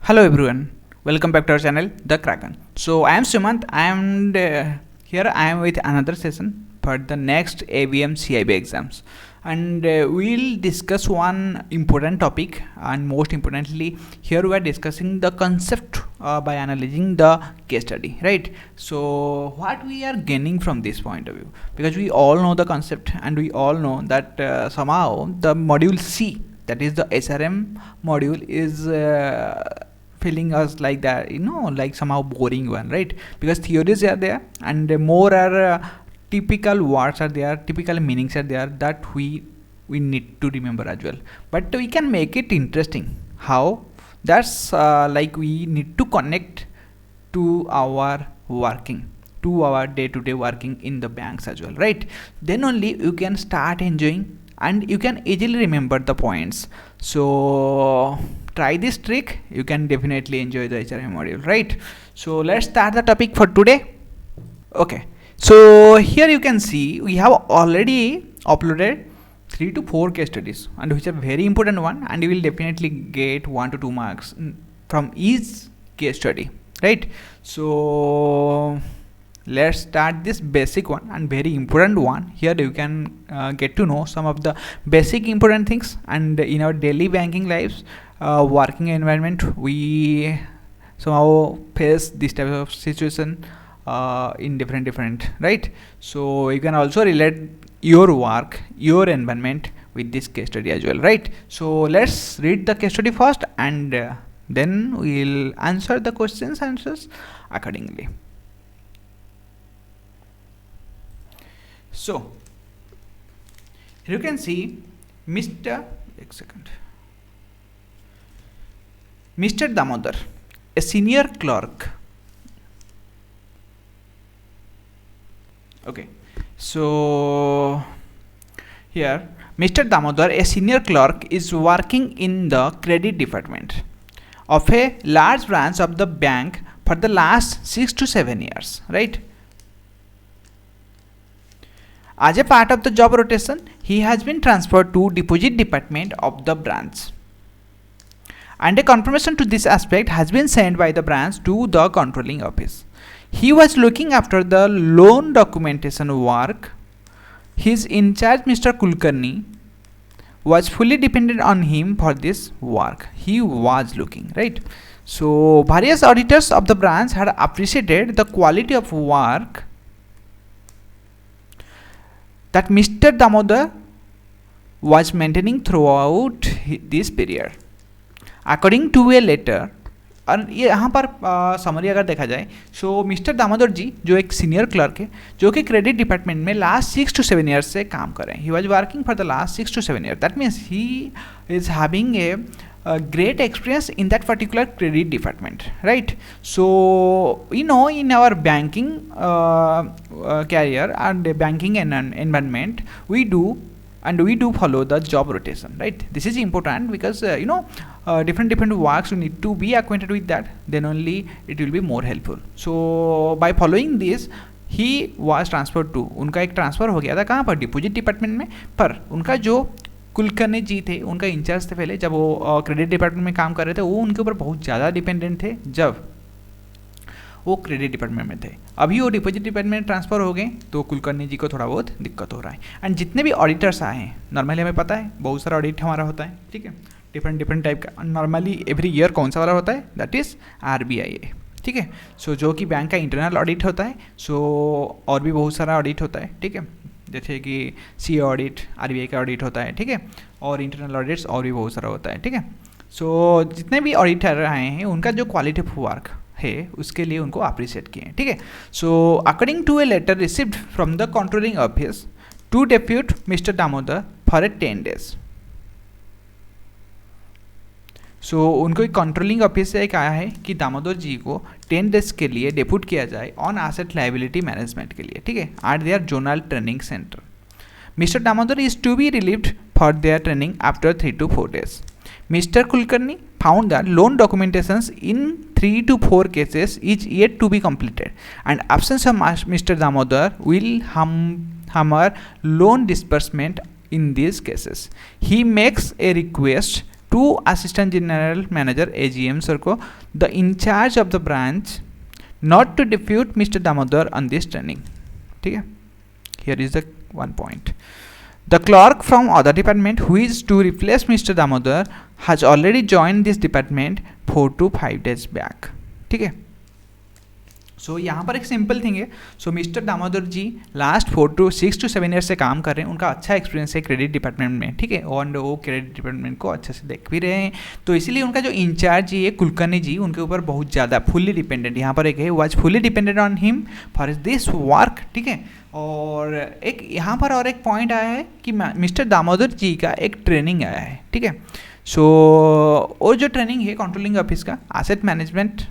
Hello everyone, welcome back to our channel The Kraken. So I am Sumant and here I am with another session for the next ABM CIB exams, and we'll discuss one important topic, and most importantly here we are discussing the concept by analyzing the case study, right? So what we are gaining from this point of view, because we all know the concept and we all know that somehow the module C, that is the SRM module, is feeling us like that, like somehow boring one, right? Because theories are there and more are typical words are there, typical meanings are there that we need to remember as well, but we can make it interesting. How? That's like we need to connect to our working, to our day-to-day working in the banks as well, right? Then only you can start enjoying and you can easily remember the points. So try this trick, you can definitely enjoy the HRM module, right? So let's start the topic for today. Okay, so here you can see we have already uploaded 3 to 4 case studies, and which are very important one, and you will definitely get 1 to 2 marks from each case study, right? So let's start this basic one and very important one. Here you can get to know some of the basic important things, and in our daily banking lives, working environment, we somehow face this type of situation in different, right? So you can also relate your work, your environment with this case study as well, right? So let's read the case study first, and then we'll answer the answers accordingly. So you can see Mr. Damodar, a senior clerk. Okay, so here Mr. Damodar, a senior clerk, is working in the credit department of a large branch of the bank for the last 6 to 7 years, right? As a part of the job rotation, he has been transferred to deposit department of the branch, and a confirmation to this aspect has been sent by the branch to the controlling office. He was looking after the loan documentation work. His in charge, Mr. Kulkarni, was fully dependent on him for this work. He was looking, right? So various auditors of the branch had appreciated the quality of work that Mr. Damodar was maintaining throughout this period. According to a letter, और यहाँ पर summary अगर देखा जाए, सो mister Damodar जी जो एक senior clerk है, जो कि क्रेडिट डिपार्टमेंट में लास्ट 6 to 7 ईयर्स से काम कर रहे हैं. He was working for the last 6 to 7 year. That means he is having a great experience in that particular credit department, right? So in our banking career and banking environment, we do follow the job rotation, right? This is important because different works you need to be acquainted with that, then only it will be more helpful. So by following this, he was transferred to, उनका एक transfer हो गया था कहाँ पर, deposit department में. पर उनका जो कुलकर्णी जी थे, उनका इंचार्ज थे पहले, जब वो क्रेडिट डिपार्टमेंट में काम कर रहे थे, वो उनके ऊपर बहुत ज़्यादा डिपेंडेंट थे जब वो क्रेडिट डिपार्टमेंट में थे. अभी वो डिपॉजिट डिपार्टमेंट ट्रांसफ़र हो गए तो कुलकर्णी जी को थोड़ा बहुत दिक्कत हो रहा है. एंड जितने भी ऑडिटर्स आए हैं, नॉर्मली हमें पता है बहुत सारा ऑडिट हमारा होता है, ठीक है, डिफरेंट टाइप का. नॉर्मली एवरी ईयर कौन सा वाला होता है, दैट इज़ RBI, ठीक है. सो जो कि बैंक का इंटरनल ऑडिट होता है. सो और भी बहुत सारा ऑडिट होता है, ठीक है, जैसे कि CA ऑडिट, RBI का ऑडिट होता है, ठीक है, और इंटरनल ऑडिट्स और भी बहुत सारा होता है, ठीक है. सो जितने भी ऑडिटर आए हैं, उनका जो क्वालिटी ऑफ वर्क है उसके लिए उनको अप्रिशिएट किए, ठीक है. So according to a letter received from the controlling office to depute mister Damodar for a 10 days. So उनको एक कंट्रोलिंग ऑफिस से एक आया है कि दामोदर जी को 10 days के लिए डेप्यूट किया जाए ऑन एसेट लायबिलिटी मैनेजमेंट के लिए, ठीक है, at their zonal training centre. Mister Damodar is to be relieved for their training after 3 to 4 days. Mr. Kulkarni found that loan documentations in 3 to 4 cases is yet to be completed, and absence of Mr. Damodar will hamper loan disbursement in these cases. He makes a request to to assistant general manager AGM sir को the incharge of the branch not to depute mister Damodar on this training. ठीक है, here is the one point. The clerk from other department who is to replace Mr. Damodar has already joined this department 4 to 5 days back. ठीक है, सो यहाँ पर एक simple thing है. So mister Damodar ji last 4 to 6 to 7 years से काम कर रहे हैं. उनका अच्छा एक्सपीरियंस है क्रेडिट डिपार्टमेंट में. ठीक है, और वो क्रेडिट डिपार्टमेंट को अच्छे से देख भी रहे हैं. तो इसीलिए उनका जो इंचार्ज जी है कुलकर्णी जी, उनके ऊपर बहुत ज़्यादा फुल्ली डिपेंडेंट, यहाँ पर एक है was fully dependent on him for this work. ठीक है, और एक यहाँ पर और एक पॉइंट आया है कि मिस्टर दामोदर जी का एक ट्रेनिंग आया है. ठीक है, सो और जो ट्रेनिंग है कंट्रोलिंग ऑफिस का asset management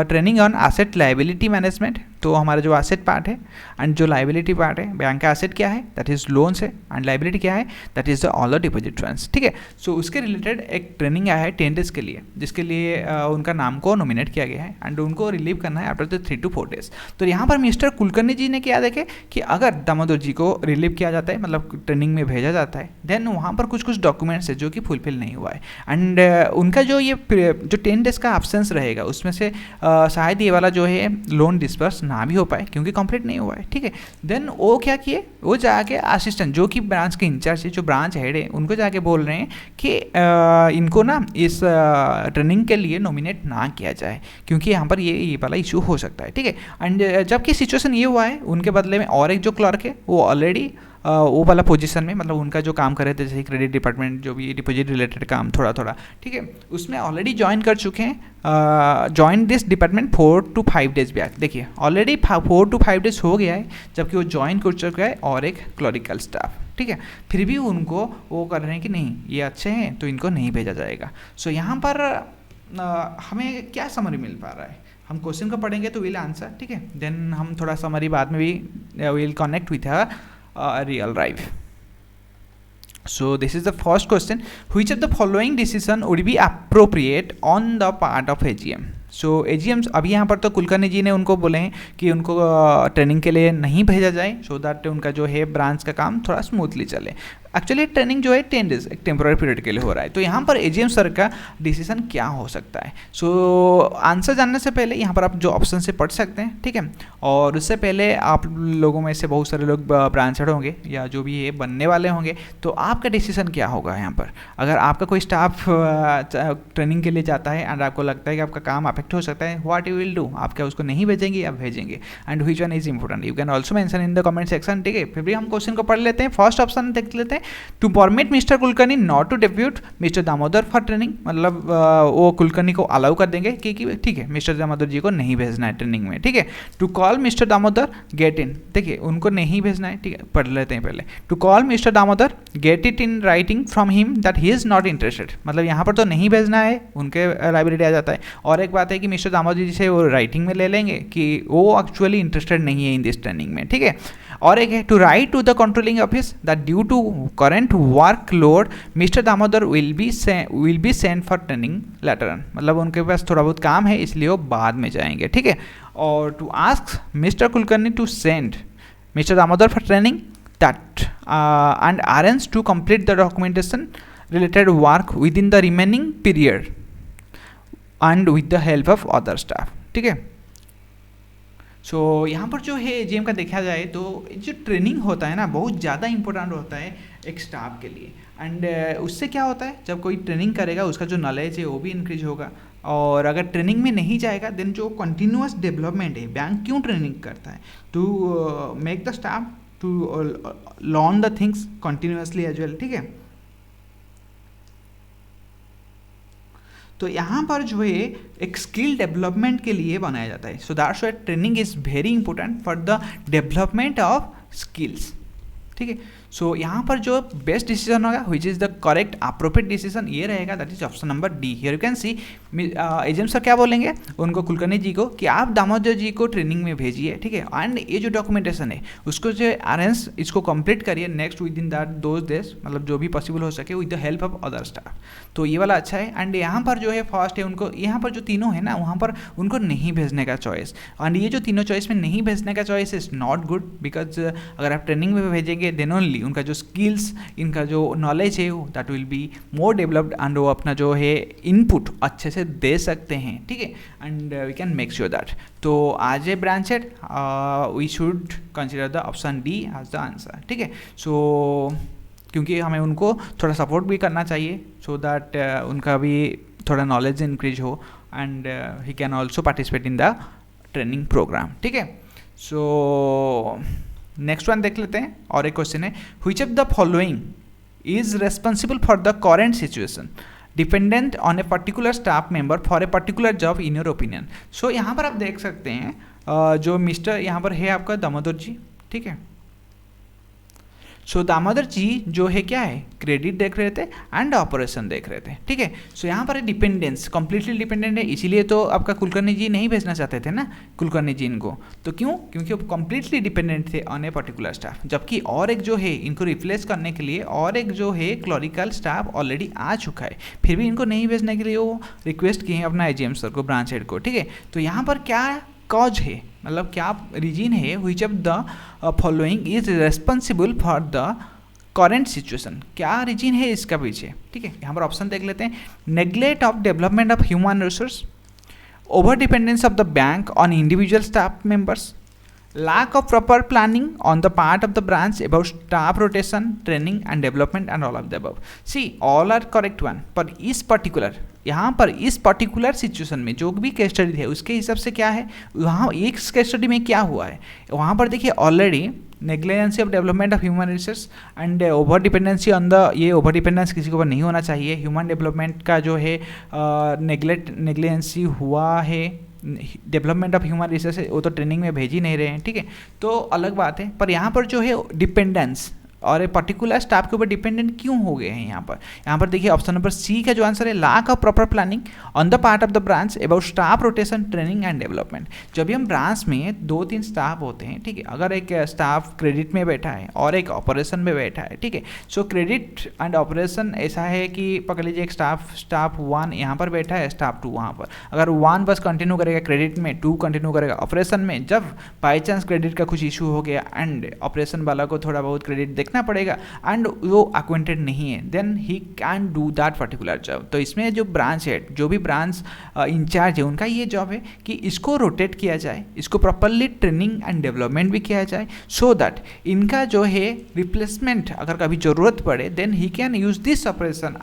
training on asset liability management. तो हमारा जो एसेट पार्ट है एंड जो लाइबिलिटी पार्ट है, बैंक का एसेट क्या है दैट इज़ लोन्स है, एंड लाइबिलिटी क्या है that is the all the deposit funds. ठीक है, सो उसके रिलेटेड एक ट्रेनिंग आया है 10 डेज के लिए, जिसके लिए उनका नाम को नॉमिनेट किया गया है एंड उनको रिलीव करना है आफ्टर द 3 to 4 days. तो यहाँ पर मिस्टर कुलकर्णी जी ने क्या देखे कि अगर दामोदर जी को रिलीव किया जाता है, मतलब ट्रेनिंग में भेजा जाता है, देन वहाँ पर कुछ डॉक्यूमेंट्स है जो कि फुलफिल नहीं हुआ है. एंड उनका जो 10 डेज का एब्सेंस रहेगा, उसमें से शायद ये वाला जो है लोन डिस्पर्स ना भी हो पाए क्योंकि कंप्लीट नहीं हुआ है. ठीक है, देन वो क्या किए, वो जाके असिस्टेंट जो कि ब्रांच के इंचार्ज है, जो ब्रांच हेड है, उनको जाके बोल रहे हैं कि इनको ना इस ट्रेनिंग के लिए नॉमिनेट ना किया जाए क्योंकि यहाँ पर ये वाला इशू हो सकता है. ठीक है, एंड जबकि सिचुएशन ये हुआ है, उनके बदले में और एक जो क्लर्क है वो ऑलरेडी वो वाला पोजीशन में, मतलब उनका जो काम कर रहे थे जैसे क्रेडिट डिपार्टमेंट जो भी डिपॉजिट रिलेटेड काम थोड़ा थोड़ा, ठीक है, उसमें ऑलरेडी ज्वाइन कर चुके हैं. Join this department 4 to 5 days back. देखिए ऑलरेडी 4 to 5 days हो गया है जबकि वो ज्वाइन कर चुका है और एक क्लरिकल स्टाफ. ठीक है, फिर भी उनको वो कर रहे हैं कि नहीं ये अच्छे हैं तो इनको नहीं भेजा जाएगा. सो यहाँ पर हमें क्या समरी मिल पा रहा है, हम क्वेश्चन को पढ़ेंगे तो विल आंसर. ठीक है, देन हम थोड़ा समरी बाद में भी will connect with real life. So this is the first question. Which of the following decision would be appropriate on the part of AGM? So AGM अभी यहाँ पर तो कुलकर्णी जी ने उनको बोले हैं कि उनको ट्रेनिंग के लिए नहीं भेजा जाए सो दैट उनका जो है ब्रांच का काम थोड़ा स्मूथली चले. एक्चुअली ट्रेनिंग जो है 10 days एक टेम्पोररी पीरियड के लिए हो रहा है. तो यहाँ पर AGM सर का डिसीजन क्या हो सकता है. सो आंसर जानने से पहले यहाँ पर आप जो ऑप्शन से पढ़ सकते हैं. ठीक है, और उससे पहले आप लोगों में से बहुत सारे लोग ब्रांच हेड होंगे या जो भी ये बनने वाले होंगे, तो आपका डिसीजन क्या होगा यहाँ पर. अगर आपका कोई स्टाफ ट्रेनिंग के लिए जाता है एंड आपको लगता है कि आपका काम अफेक्ट हो सकता है, व्हाट यू विल डू, आप क्या उसको नहीं भेजेंगे या भेजेंगे, and which one is important you can also mention in the comment section. ठीक है, फिर भी हम क्वेश्चन को पढ़ लेते हैं. फर्स्ट ऑप्शन देख लेते हैं. To permit mister Kulkarni not to depute mister Damodar for training, मतलब वो कुलकर्णी को अलाउ कर देंगे कि ठीक है मिस्टर दामोदर जी को नहीं भेजना है ट्रेनिंग में. ठीक है, to call mister Damodar get in, देखिए उनको नहीं भेजना है. ठीक है, पढ़ लेते हैं पहले. To call mister Damodar get it in writing from him that he is not interested, मतलब यहाँ पर तो नहीं भेजना है, उनके लाइब्रेरी आ जाता है. और एक बात है कि मिस्टर दामोदर जी से वो राइटिंग में ले लेंगे कि वो एक्चुअली इंटरेस्टेड नहीं है इन दिस ट्रेनिंग में. ठीक है, और एक है to write to the controlling office that due to current workload mister Damodar will be send for training later on, मतलब उनके पास थोड़ा बहुत काम है इसलिए वो बाद में जाएंगे. ठीक है, और to ask mister Kulkarni to send mister Damodar for training that and arrange to complete the documentation related work within the remaining period and with the help of other staff. ठीक है, सो यहाँ पर जो है AGM का देखा जाए तो जो ट्रेनिंग होता है ना बहुत ज़्यादा इंपॉर्टेंट होता है एक स्टाफ के लिए. एंड उससे क्या होता है, जब कोई ट्रेनिंग करेगा उसका जो नॉलेज है वो भी इंक्रीज होगा. और अगर ट्रेनिंग में नहीं जाएगा देन जो कंटिन्यूअस डेवलपमेंट है, बैंक क्यों ट्रेनिंग करता है, to make the staff to learn the things continuously as well. ठीक है, तो यहाँ पर जो है एक स्किल डेवलपमेंट के लिए बनाया जाता है. So that's why training is very important for the development of skills. ठीक है, सो यहाँ पर जो बेस्ट डिसीजन होगा which is the correct appropriate decision ये रहेगा, that is option number D. Here you can see AGM sir क्या बोलेंगे उनको कुलकर्णी जी को कि आप दामोदर जी को ट्रेनिंग में भेजिए. ठीक है, एंड ये जो डॉक्यूमेंटेशन है उसको जो अरेंज इसको कंप्लीट करिए next with in that those days, मतलब जो भी पॉसिबल हो सके with the help of other staff. तो ये वाला अच्छा है. एंड यहाँ पर जो है फर्स्ट है उनको यहाँ पर जो तीनों है ना वहाँ पर उनको नहीं भेजने का चॉइस, एंड ये जो तीनों चॉइस में नहीं भेजने का choice is not good because अगर आप ट्रेनिंग में भेजेंगे देन ओनली इफेक्टिवली उनका जो स्किल्स, इनका जो नॉलेज है that will be more developed and वो अपना जो है इनपुट अच्छे से दे सकते हैं, ठीक है, and we can make sure that. तो आज a branch head we should consider the option D as the answer, ठीक है। सो क्योंकि हमें उनको थोड़ा सपोर्ट भी करना चाहिए सो दैट उनका भी थोड़ा नॉलेज इंक्रीज हो and he can also participate in the training programme, ठीक है। सो नेक्स्ट वन देख लेते हैं, और एक क्वेश्चन है, which of the following is responsible for the current situation dependent on a particular staff member for a particular job in your opinion. So यहाँ पर आप देख सकते हैं जो मिस्टर यहाँ पर है आपका दामोदर जी, ठीक है। सो दामोदर जी जो है क्या है, क्रेडिट देख रहे थे एंड ऑपरेशन देख रहे थे, ठीक है। सो यहाँ पर डिपेंडेंस कंप्लीटली डिपेंडेंट है, इसीलिए तो आपका कुलकर्णी जी नहीं भेजना चाहते थे ना कुलकर्णी जी इनको, तो क्यों, क्योंकि वो कंप्लीटली डिपेंडेंट थे ऑन ए पर्टिकुलर स्टाफ। जबकि और एक जो है इनको रिप्लेस करने के लिए और एक जो है क्लरिकल स्टाफ ऑलरेडी आ चुका है, फिर भी इनको नहीं भेजने के लिए वो रिक्वेस्ट किए हैं अपना एजीएम सर को, ब्रांच हेड को, ठीक है। तो यहाँ पर क्या कॉज है, मतलब क्या रीजन है, which of the following is responsible for the current situation, क्या रीजन है इसका पीछे, ठीक है। यहाँ पर ऑप्शन देख लेते हैं, neglect of development of human resource, over dependence of the bank on individual staff members, lack of proper planning on the part of the branch about staff rotation, training and development and all of the above. See, all are correct one, पर इस particular यहाँ पर इस particular situation में जो भी case study है उसके हिसाब से क्या है, वहाँ एक केस स्टडी में क्या हुआ है, वहाँ पर देखिए already negligence of development of human resource and over dependency on the, ये ओवर डिपेंडेंस किसी के ऊपर नहीं होना चाहिए, ह्यूमन डेवलपमेंट का जो है नेग्लिजेंसी हुआ है, डेवलपमेंट ऑफ ह्यूमन रिसोर्स वो तो ट्रेनिंग में भेज ही नहीं रहे हैं, ठीक है, तो अलग बात है। पर यहाँ पर जो है डिपेंडेंस और एक पर्टिकुलर स्टाफ के ऊपर डिपेंडेंट क्यों हो गए हैं यहाँ पर देखिए ऑप्शन नंबर सी का जो आंसर है, lack of proper planning on the part of the branch about staff rotation, training and development. जब भी हम ब्रांच में 2-3 स्टाफ होते हैं, ठीक है, अगर एक स्टाफ क्रेडिट में बैठा है और एक ऑपरेशन में बैठा है, ठीक है, सो क्रेडिट एंड ऑपरेशन ऐसा है कि पकड़ लीजिए एक स्टाफ 1 यहाँ पर बैठा है, स्टाफ 2 वहाँ पर, अगर 1 बस कंटिन्यू करेगा क्रेडिट में, 2 कंटिन्यू करेगा ऑपरेशन में, जब बाई चांस क्रेडिट का कुछ इशू हो गया एंड ऑपरेशन वाला को थोड़ा बहुत क्रेडिट देखना पड़ेगा एंड वो अक्वेंटेड नहीं है, then he can do that particular job. तो इसमें जो ब्रांच है, जो भी ब्रांच इंचार्ज है, उनका ये जॉब है कि इसको रोटेट किया जाए, इसको प्रॉपरली ट्रेनिंग एंड डेवलपमेंट भी किया जाए, सो दैट इनका जो है रिप्लेसमेंट अगर कभी ज़रूरत पड़े then he can use this operation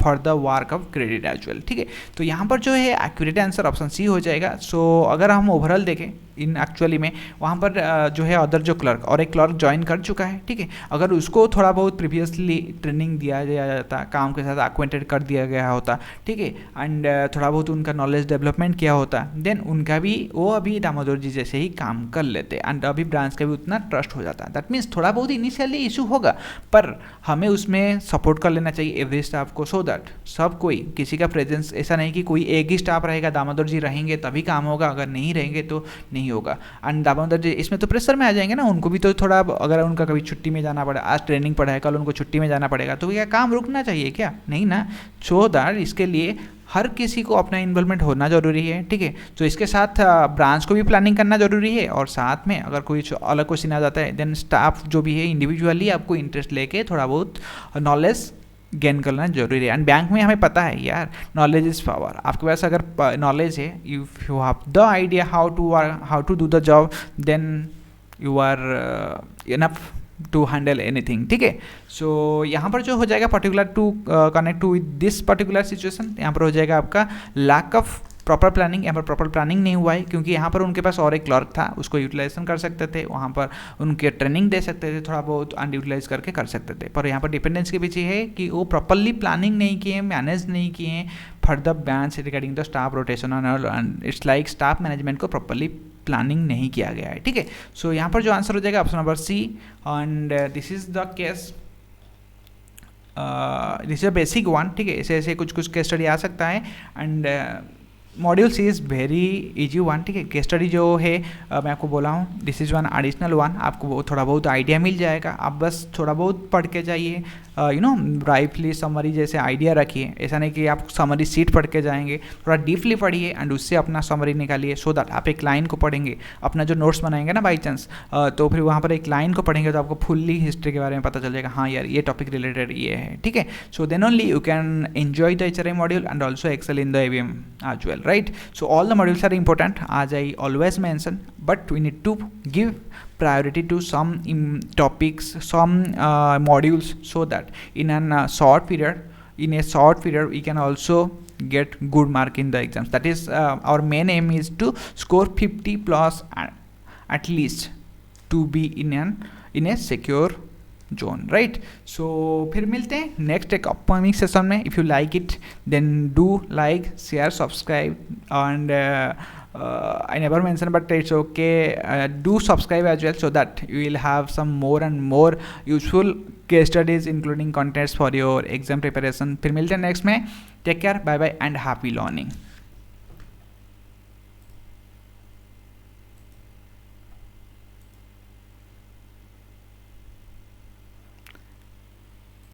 for the work of credit as well, ठीक है। तो यहाँ पर जो है एक्यूरेट आंसर ऑप्शन सी हो जाएगा। सो अगर हम ओवरऑल देखें इन एक्चुअली में वहाँ पर जो है अदर जो क्लर्क और एक क्लर्क ज्वाइन कर चुका है, ठीक है, अगर उसको थोड़ा बहुत प्रीवियसली ट्रेनिंग दिया जाता, काम के साथ अक्वेंटेड कर दिया गया होता, ठीक है, एंड थोड़ा बहुत उनका नॉलेज डेवलपमेंट किया होता, देन उनका भी वो अभी दामोदर जी जैसे ही काम कर लेते एंड अभी ब्रांच का भी उतना ट्रस्ट हो जाता। दैट मीन्स थोड़ा बहुत इनिशियली इशू होगा पर हमें उसमें सपोर्ट कर लेना चाहिए एवरी स्टाफ को, सो दैट सब कोई, किसी का प्रेजेंस ऐसा नहीं कि कोई एक ही स्टाफ रहेगा, दामोदर जी रहेंगे तभी काम होगा, अगर नहीं रहेंगे तो नहीं होगा। एंड दामोदर जी इसमें तो प्रेशर में आ जाएंगे ना, उनको भी तो थोड़ा, अगर उनका कभी छुट्टी में जाना पड़े, आज ट्रेनिंग पड़ा है कल उनको छुट्टी में जाना पड़ेगा, तो क्या काम रुकना चाहिए क्या, नहीं ना। सो दैट इसके लिए हर किसी को अपना इन्वॉल्वमेंट होना जरूरी है, ठीक है। तो इसके साथ ब्रांच को भी प्लानिंग करना जरूरी है और साथ में अगर कोई अलग क्वेश्चन आ जाता है देन स्टाफ जो भी है इंडिविजुअली आपको इंटरेस्ट लेके थोड़ा बहुत नॉलेज गेन करना जरूरी है। एंड बैंक में हमें पता है यार, नॉलेज इज़ पावर। आपके पास अगर नॉलेज है, if you have the idea how to do the job, then you are enough to handle anything, ठीक है। सो यहाँ पर जो हो जाएगा particular to connect to with this particular situation, यहाँ पर हो जाएगा आपका लैक ऑफ प्रॉपर प्लानिंग। यहाँ पर प्रॉपर प्लानिंग नहीं हुआ है क्योंकि यहाँ पर उनके पास और एक क्लर्क था, उसको यूटिलाइजेशन कर सकते थे, वहाँ पर उनके ट्रेनिंग दे सकते थे, थोड़ा बहुत अनयूटिलाइज करके कर सकते थे। पर यहाँ पर डिपेंडेंस के पीछे है कि वो प्रॉपरली प्लानिंग नहीं किए, मैनेज नहीं किए for the branch regarding the staff rotation and it's like staff management को प्रॉपरली प्लानिंग नहीं किया गया है, ठीक है। सो यहाँ पर जो आंसर हो जाएगा option number C and this is the case, this is a basic one, ठीक है। ऐसे ऐसे कुछ केस स्टडी आ सकता है and module C is very easy one, ठीक है। केस स्टडी जो है मैं आपको बोला हूँ, this is one additional one, आपको वो थोड़ा बहुत आइडिया मिल जाएगा। आप बस थोड़ा बहुत पढ़ के जाइए, यू नो ब्राइटली समरी जैसे आइडिया रखिए। ऐसा नहीं कि आप समरी सीट पढ़ के जाएंगे, थोड़ा डीपली पढ़िए एंड उससे अपना समरी निकालिए, सो दैट आप एक लाइन को पढ़ेंगे, अपना जो नोट्स बनाएंगे ना बाई चांस, तो फिर वहाँ पर एक लाइन को पढ़ेंगे तो आपको फुल्ली हिस्ट्री के बारे में पता चल जाएगा, हाँ यार ये टॉपिक रिलेटेड ये है, ठीक है। So then only you can enjoy the HRI module and also excel in the ABM as well, right? So all the modules are important, as I always mention, but we need to give priority to some topics, some modules, so that in a short period we can also get good mark in the exams. That is our main aim is to score 50 plus at least, to be in a secure zone, right. So फिर मिलते हैं next एक upcoming session में। If you like it then do like, share, subscribe and I never mentioned, but it's okay, do subscribe as well, so that you will have some more and more useful case studies including contents for your exam preparation. फिर मिलते हैं next में, take care, bye bye and happy learning.